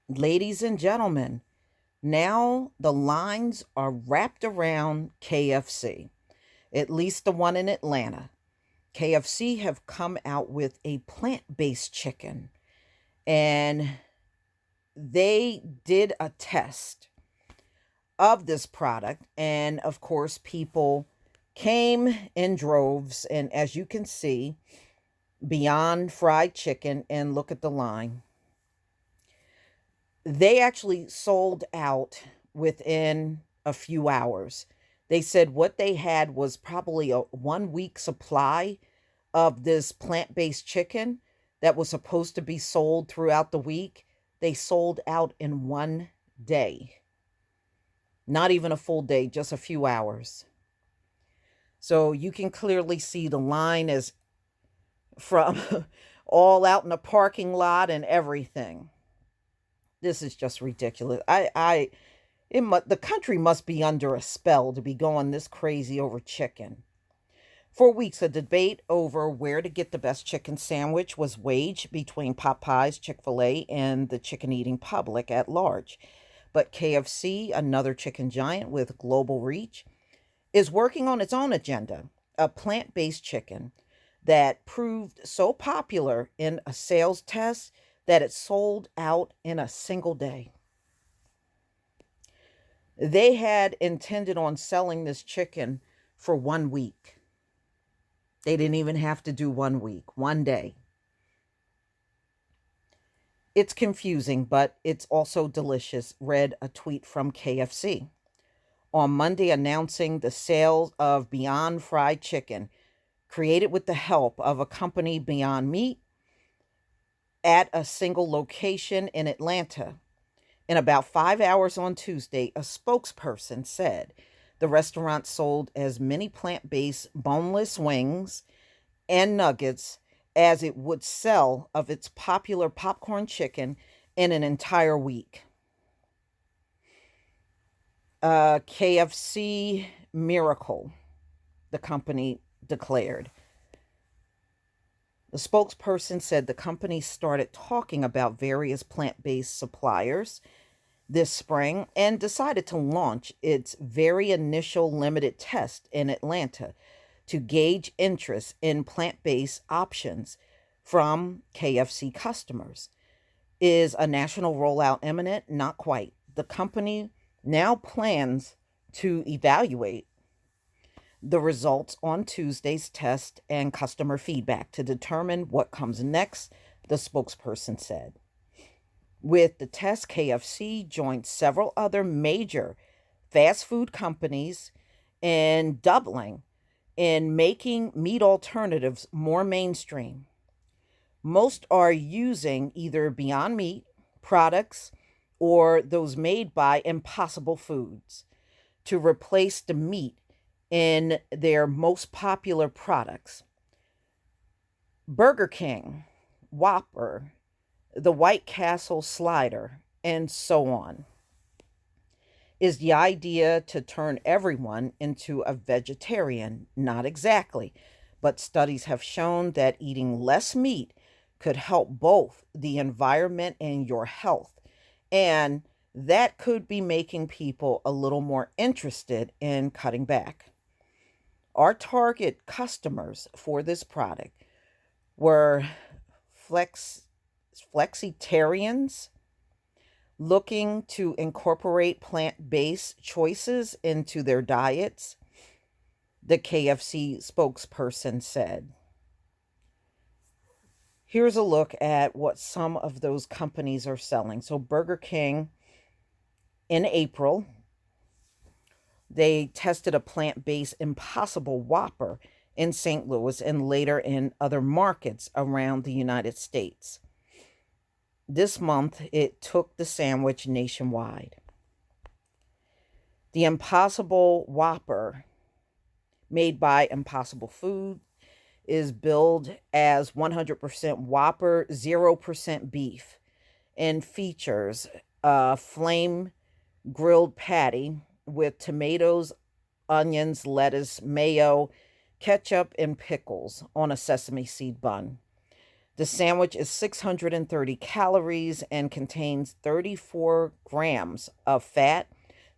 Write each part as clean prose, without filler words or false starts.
Ladies and gentlemen, now the lines are wrapped around KFC, at least the one in Atlanta. KFC have come out with a plant-based chicken, and they did a test of this product, and of course people came in droves, and as you can see, beyond fried chicken, and look at the line. They actually sold out within a few hours. They said what they had was probably a 1 week supply of this plant based chicken that was supposed to be sold throughout the week. They sold out in 1 day. Not even a full day, just a few hours. So you can clearly see the line is from all out in the parking lot and everything. This is just ridiculous. The country must be under a spell to be going this crazy over chicken. For weeks, a debate over where to get the best chicken sandwich was waged between Popeyes, Chick-fil-A, and the chicken-eating public at large. But KFC, another chicken giant with global reach, is working on its own agenda, a plant-based chicken that proved so popular in a sales test that it sold out in a single day. They had intended on selling this chicken for 1 week. They didn't even have to do 1 week, 1 day. It's confusing, but it's also delicious. Read a tweet from KFC on Monday announcing the sale of Beyond Fried Chicken, created with the help of a company, Beyond Meat, at a single location in Atlanta. In about 5 hours on Tuesday, a spokesperson said the restaurant sold as many plant-based boneless wings and nuggets as it would sell of its popular popcorn chicken in an entire week. KFC miracle, the company declared. The spokesperson said the company started talking about various plant-based suppliers this spring and decided to launch its very initial limited test in Atlanta to gauge interest in plant-based options from KFC customers. Is a national rollout imminent? Not quite. The company now plans to evaluate the results on Tuesday's test and customer feedback to determine what comes next, the spokesperson said. With the test, KFC joined several other major fast food companies in doubling in making meat alternatives more mainstream. Most are using either Beyond Meat products or those made by Impossible Foods to replace the meat in their most popular products. Burger King, Whopper, the White Castle slider, and so on. Is the idea to turn everyone into a vegetarian? Not exactly, but studies have shown that eating less meat could help both the environment and your health, and that could be making people a little more interested in cutting back. Our target customers for this product were flexitarians looking to incorporate plant-based choices into their diets, the KFC spokesperson said. Here's a look at what some of those companies are selling. So Burger King, in April, they tested a plant-based Impossible Whopper in St. Louis and later in other markets around the United States. This month, it took the sandwich nationwide. The Impossible Whopper, made by Impossible Food, is billed as 100% Whopper, 0% beef, and features a flame grilled patty with tomatoes, onions, lettuce, mayo, ketchup, and pickles on a sesame seed bun. The sandwich is 630 calories and contains 34 grams of fat,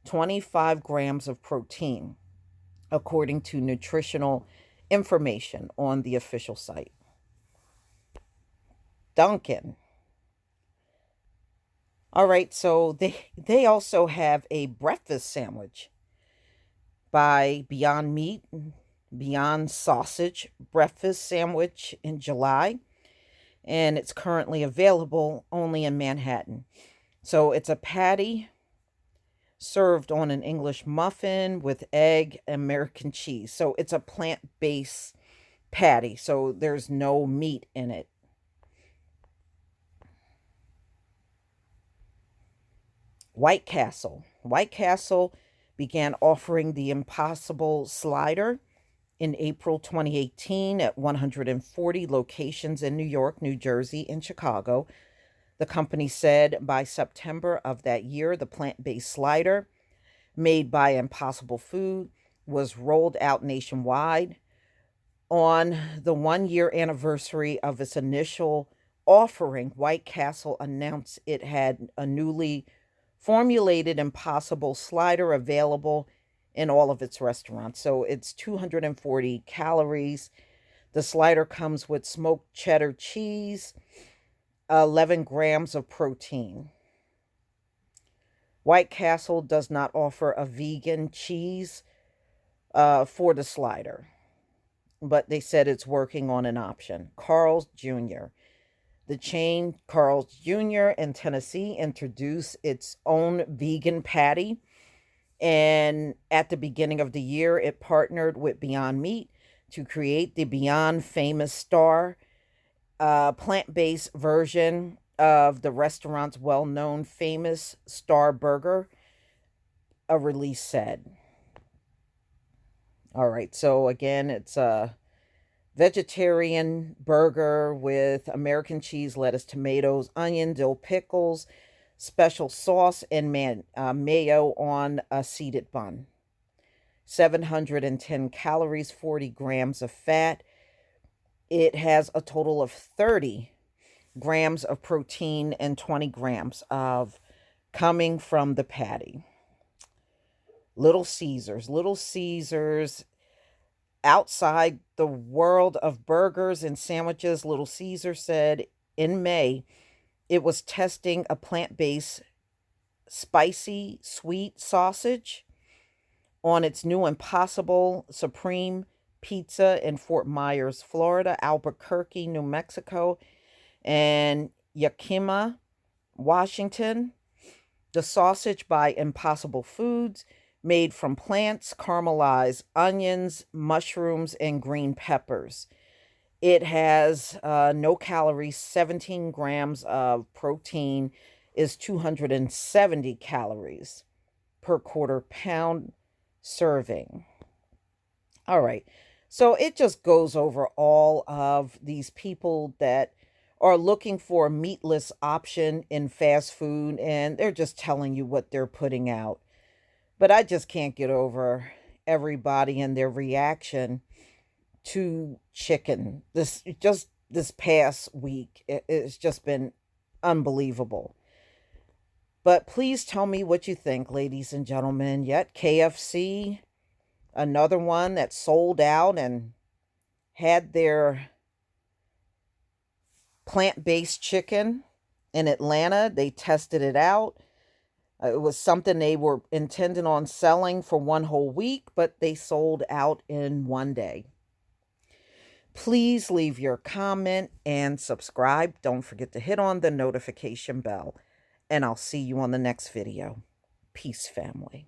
25 grams of protein, according to nutritional information on the official site. Dunkin'. All right, so they also have a breakfast sandwich by Beyond Meat, Beyond Sausage breakfast sandwich in July, and it's currently available only in Manhattan. So it's a patty served on an English muffin with egg and American cheese. So it's a plant-based patty, so there's no meat in it. White Castle. White Castle began offering the Impossible Slider in April 2018 at 140 locations in New York, New Jersey, and Chicago. The company said by September of that year, the plant-based slider made by Impossible Food was rolled out nationwide. On the 1-year anniversary of its initial offering, White Castle announced it had a newly formulated Impossible Slider available in all of its restaurants. So it's 240 calories. The slider comes with smoked cheddar cheese, 11 grams of protein. White Castle does not offer a vegan cheese for the slider, but they said it's working on an option. Carl's Jr. The chain Carl's Jr. in Tennessee introduced its own vegan patty. And at the beginning of the year, it partnered with Beyond Meat to create the Beyond Famous Star, plant-based version of the restaurant's well-known famous Star Burger, a release said. All right, so again, it's a vegetarian burger with American cheese, lettuce, tomatoes, onion, dill pickles, special sauce, and mayo on a seeded bun. 710 calories, 40 grams of fat. It has a total of 30 grams of protein and 20 grams of coming from the patty. Little Caesars. Little Caesars, outside the world of burgers and sandwiches, Little Caesar said in May it was testing a plant-based spicy sweet sausage on its new Impossible Supreme pizza in Fort Myers, Florida, Albuquerque, New Mexico, and Yakima, Washington. The sausage by Impossible Foods, made from plants, caramelized onions, mushrooms, and green peppers. It has no calories, 17 grams of protein, is 270 calories per quarter pound serving. All right. So it just goes over all of these people that are looking for a meatless option in fast food, and they're just telling you what they're putting out. But I just can't get over everybody and their reaction to chicken. This past week, it's just been unbelievable. But please tell me what you think, ladies and gentlemen. Yet KFC, another one that sold out and had their plant-based chicken in Atlanta. They tested it out. It was something they were intending on selling for one whole week, but they sold out in one day. Please leave your comment and subscribe. Don't forget to hit on the notification bell. And I'll see you on the next video. Peace, family.